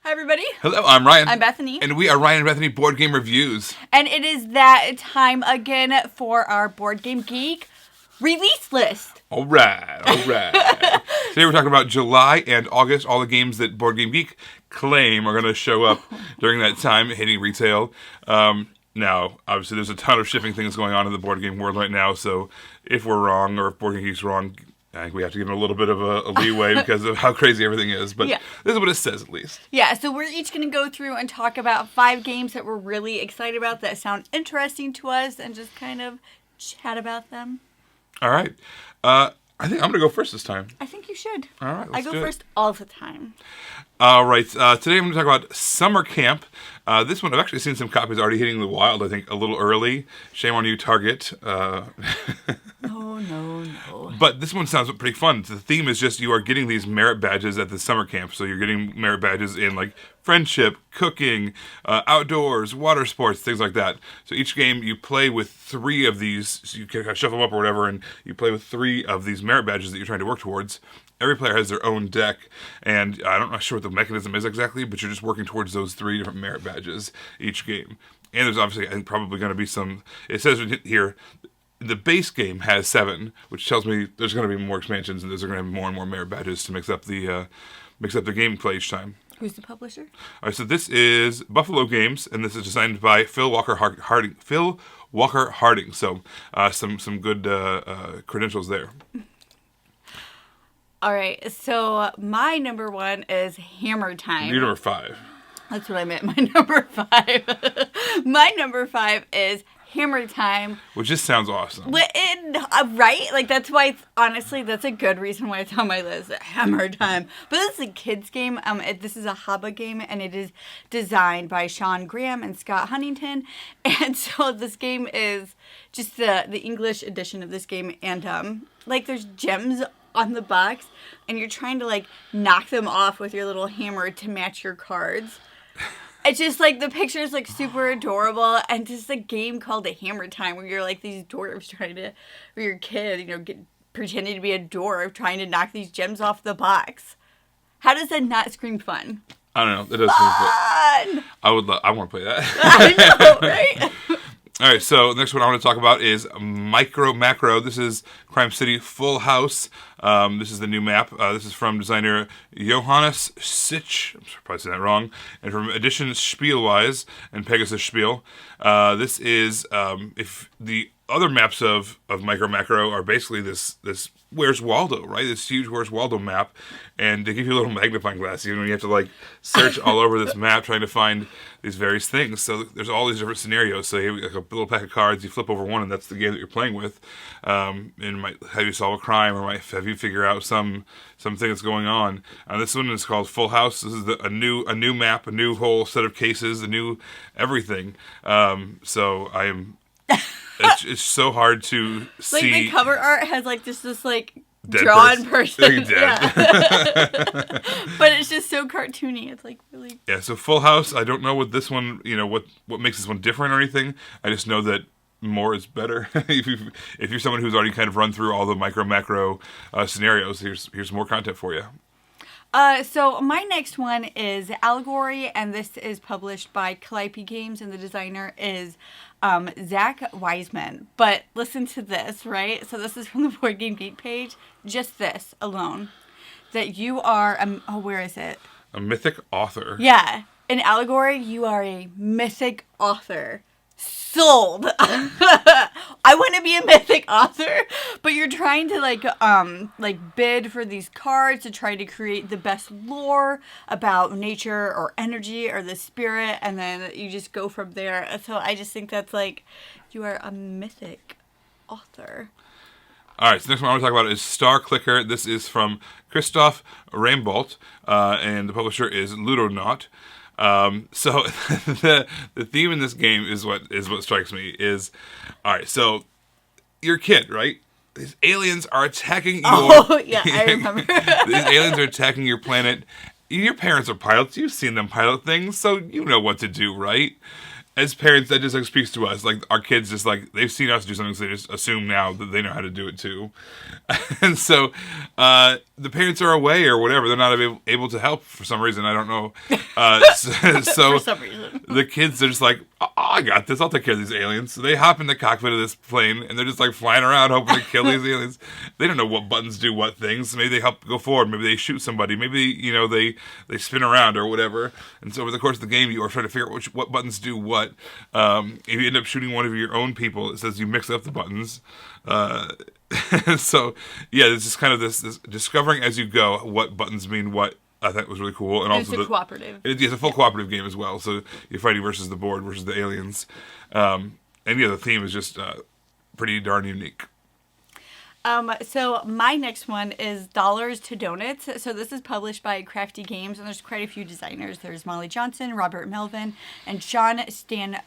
Hi, everybody. Hello, I'm Ryan. I'm Bethany. And we are Ryan and Bethany Board Game Reviews. And it is that time again for our Board Game Geek release list. All right. Today we're talking about July and August, all the games that Board Game Geek claim are going to show up during that time hitting retail. Now, obviously, there's a ton of shipping things going on in the board game world right now, so if we're wrong or if Board Game Geek's wrong, I think we have to give them a little bit of a leeway because of how crazy everything is. But This is what it says, at least. Yeah, so we're each going to go through and talk about 5 games that we're really excited about that sound interesting to us and just kind of chat about them. All right. I think I'm going to go first this time. I think you should. All right, let's I do go it. first all the time. All right. Today I'm going to talk about Summer Camp. This one, I've actually seen some copies already hitting the wild, I think, a little early. Shame on you, Target. No. But this one sounds pretty fun. The theme is just you are getting these merit badges at the summer camp. So you're getting merit badges in like friendship, cooking, outdoors, water sports, things like that. So each game you play with 3 of these. So you can kind of shuffle them up or whatever, and you play with 3 of these merit badges that you're trying to work towards. Every player has their own deck, and I'm not sure what the mechanism is exactly, but you're just working towards those 3 different merit badges each game. And there's obviously, I think, probably going to be some. It says here, the base game has 7, which tells me there's going to be more expansions, and there's going to be more and more merit badges to mix up the gameplay each time. Who's the publisher? All right, so this is Buffalo Games, and this is designed by Phil Walker Harding. So some good credentials there. All right, so my number 1 is Hammer Time. You're number 5. That's what I meant, my number 5. My number 5 is Hammer Time. Which just sounds awesome. Right? Like, that's why, honestly, that's a good reason why it's on my list, Hammer Time. But this is a kid's game. This is a Haba game, and it is designed by Sean Graham and Scott Huntington. And so this game is just the English edition of this game. And, there's gems on the box, and you're trying to, knock them off with your little hammer to match your cards. It's just, the picture's, super adorable, and just a game called a Hammer Time, where you're, these dwarves trying to, or your kid, pretending to be a dwarf, trying to knock these gems off the box. How does that not scream fun? I don't know. It does scream fun. I want to play that. I know, right? All right, so the next one I want to talk about is Micro Macro. This is Crime City Full House. This is the new map. This is from designer Johannes Sich. I'm probably saying that wrong. And from Edition Spielwise and Pegasus Spiel. This is, if the other maps of Micro Macro are basically this Where's Waldo, right? This huge Where's Waldo map. And they give you a little magnifying glass, even when you have to search all over this map trying to find these various things. So there's all these different scenarios. So you have a little pack of cards, you flip over one, and that's the game that you're playing with. And it might have you solve a crime, or might have you figure out something that's going on. This one is called Full House. This is a new map, a new whole set of cases, a new everything. So I am. It's so hard to see. The cover art has this dead drawn person. Dead. But it's just so cartoony. It's really. Yeah. So Full House. I don't know what this one. What makes this one different or anything. I just know that more is better. if you're someone who's already kind of run through all the Micro Macro scenarios, here's more content for you. So my next one is Allegory, and this is published by Calliope Games, and the designer is Zach Wiseman. But listen to this, right? So this is from the Board Game Geek page. Just this alone. That you are, where is it? A mythic author. Yeah. In Allegory, you are a mythic author. Sold. I want to be a mythic author, but you're trying to bid for these cards to try to create the best lore about nature or energy or the spirit, and then you just go from there. So I just think that's you are a mythic author. All right, so next one I want to talk about is Star Clicker. This is from Christoph Raimbolt, and the publisher is Ludonaut. So the theme in this game is what strikes me is, all right, so you're a kid, right? These aliens are attacking Oh, yeah, I remember. These aliens are attacking your planet. Your parents are pilots. You've seen them pilot things, so you know what to do, right? as parents, that just like speaks to us. Like our kids, just like they've seen us do something, so they just assume now that they know how to do it too. And so the parents are away or whatever; they're not able to help for some reason. I don't know. So For some reason. the kids are just like, oh, "I got this. I'll take care of these aliens." So they hop in the cockpit of this plane and they're just like flying around, hoping to kill these aliens. They don't know what buttons do what things. Maybe they help go forward. Maybe they shoot somebody. Maybe they spin around or whatever. And so over the course of the game, you are trying to figure out what buttons do what. If you end up shooting one of your own people, it says you mix up the buttons. So yeah, it's just kind of this discovering as you go what buttons mean what. I think was really cool, and also it's a cooperative. It's a full cooperative game as well. So you're fighting versus the board versus the aliens, and yeah, the theme is just pretty darn unique. So my next one is Dollars to Donuts. So this is published by Crafty Games, and there's quite a few designers. There's Molly Johnson, Robert Melvin, and Sean Stankiewicz?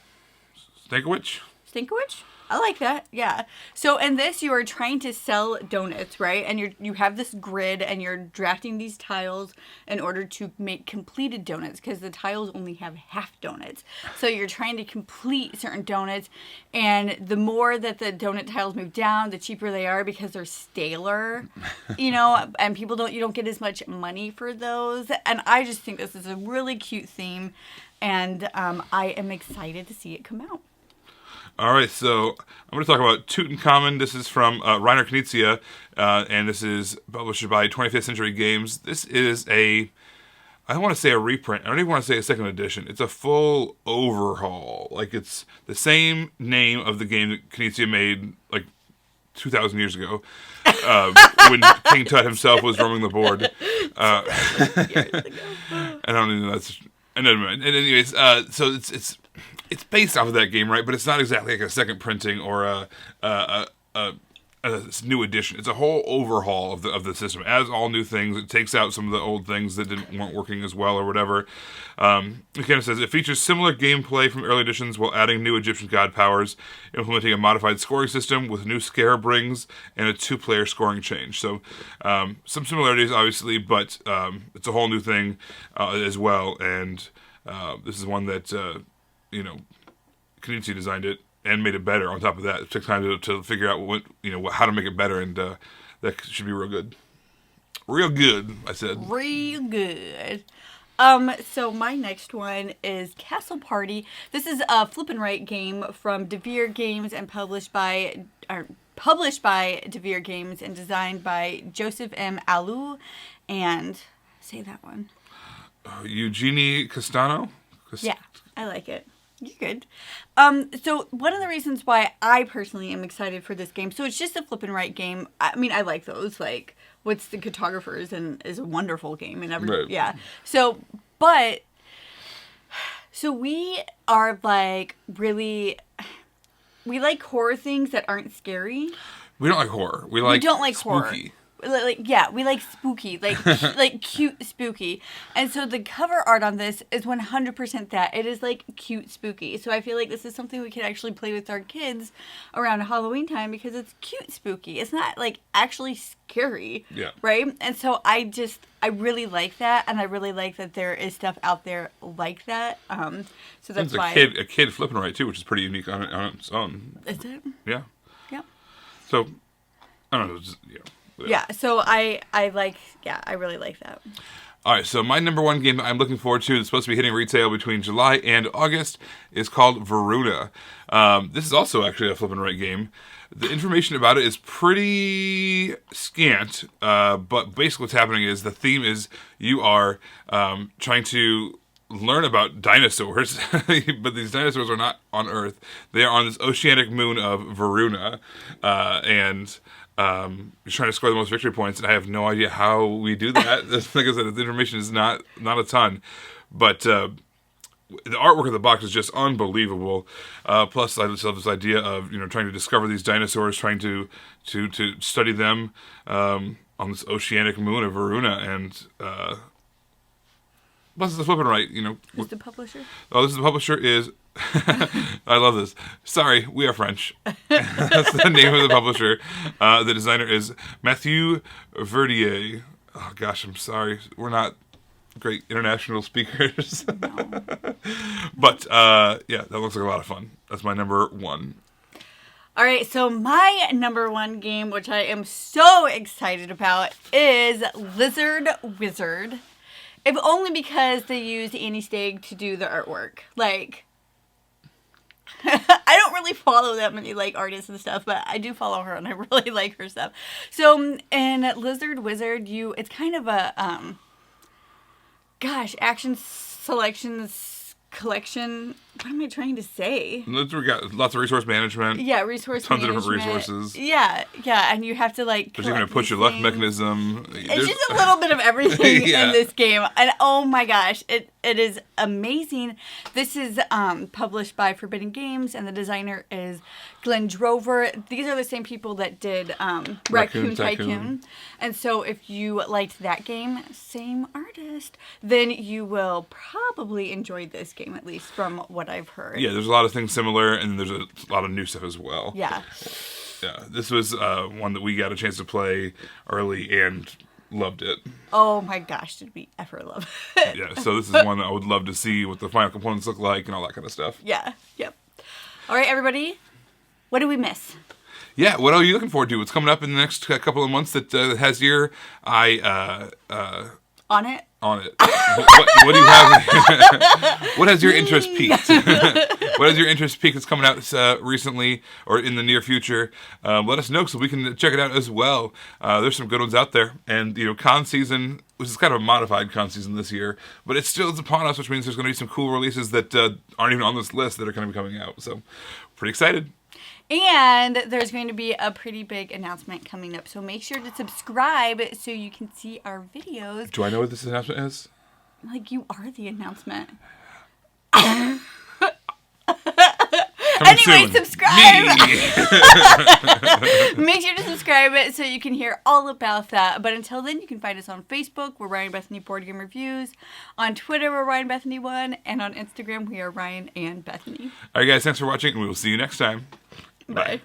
I like that. Yeah. So in this, you are trying to sell donuts, right? And you have this grid, and you're drafting these tiles in order to make completed donuts, because the tiles only have half donuts. So you're trying to complete certain donuts, and the more that the donut tiles move down, the cheaper they are because they're staler, and you don't get as much money for those. And I just think this is a really cute theme, and I am excited to see it come out. All right, so I'm going to talk about Tootin Common. This is from Reiner Knizia, and this is published by 25th Century Games. This is I don't want to say a reprint. I don't even want to say a second edition. It's a full overhaul. Like, it's the same name of the game that Knizia made, like, 2,000 years ago, when King Tut himself was roaming the board. I don't even know that's... And anyways, so it's based off of that game, right? But it's not exactly like a second printing or a new edition. It's a whole overhaul of the system. As all new things, it takes out some of the old things that weren't working as well or whatever. It kind of says it features similar gameplay from early editions while adding new Egyptian god powers, implementing a modified scoring system with new scarab rings and a 2-player scoring change. So some similarities, obviously, but it's a whole new thing as well. And this is one that Knizia designed it and made it better. On top of that, it took time to figure out how to make it better, and that should be real good. Real good, I said. Real good. So my next one is Castle Party. This is a flip and write game from DeVere Games and published by DeVere Games and designed by Joseph M. Alou and say that one. Eugenie Castano? Yeah, I like it. You're good. So one of the reasons why I personally am excited for this game, so it's just a flip and write game. I mean, I like those. Like, What's the Cartographers and is a wonderful game and right. Yeah. So we are like really, we like horror things that aren't scary. We don't like horror. We don't like spooky. Horror. We like spooky, like cute spooky. And so the cover art on this is 100% that. It is like cute spooky. So I feel like this is something we could actually play with our kids around Halloween time because it's cute spooky. It's not like actually scary. Yeah. Right? And so I really like that, and I really like that there is stuff out there like that. So that's why a kid flipping right too, which is pretty unique on its own. Is it? Yeah. Yeah. So I don't know. Yeah, so I really like that. All right, so my number one game that I'm looking forward to that's supposed to be hitting retail between July and August is called Varuna. This is also actually a flip and write game. The information about it is pretty scant, but basically what's happening is the theme is you are trying to learn about dinosaurs, but these dinosaurs are not on Earth. They are on this oceanic moon of Varuna, and you're trying to score the most victory points, and I have no idea how we do that. Like I said, the information is not a ton, but the artwork of the box is just unbelievable. Plus, I just love this idea of trying to discover these dinosaurs, trying to study them on this oceanic moon of Varuna, and plus it's a flip and write. Who's the publisher? Oh, this is the publisher is. I love this. Sorry, we are French. That's the name of the publisher. The designer is Mathieu Verdier. Oh gosh, I'm sorry. We're not great international speakers. No. But yeah, that looks like a lot of fun. That's my number one. All right, so my number one game, which I am so excited about, is Lizard Wizard. If only because they used Annie Stagg to do the artwork. Like, I don't really follow that many, like, artists and stuff, but I do follow her, and I really like her stuff. So, in Lizard Wizard, it's kind of a, action selections collection. What am I trying to say? We got lots of resource management. Yeah, resource tons management. of different resources. Yeah, and you have to, like, there's even a push your luck mechanism. It's just a little bit of everything Yeah. in this game. And oh my gosh, it is amazing. This is published by Forbidden Games, and the designer is Glenn Drover. These are the same people that did Raccoon Tycoon. And so if you liked that game, same artist, then you will probably enjoy this game, at least from what I've heard. Yeah, there's a lot of things similar, and there's a lot of new stuff as well. Yeah. Yeah, this was one that we got a chance to play early and loved it. Oh my gosh, did we ever love it? Yeah, so this is one that I would love to see what the final components look like and all that kind of stuff. Yeah, yep. All right, everybody, what did we miss? Yeah, what are you looking forward to? What's coming up in the next couple of months that has your eye On it? on it? What do you have? What has your interest piqued? What has your interest piqued that's coming out recently or in the near future? Let us know so we can check it out as well. There's some good ones out there. And, con season, which is kind of a modified con season this year, but it's upon us, which means there's going to be some cool releases that aren't even on this list that are going to be coming out. So, pretty excited. And there's going to be a pretty big announcement coming up. So make sure to subscribe so you can see our videos. Do I know what this announcement is? Like, you are the announcement. Coming Anyway, soon. subscribe. Me. Make sure to subscribe so you can hear all about that. But until then, you can find us on Facebook. We're Ryan Bethany Board Game Reviews. On Twitter, we're Ryan Bethany 1. And on Instagram, we are Ryan and Bethany. All right, guys, thanks for watching, and we will see you next time. Bye.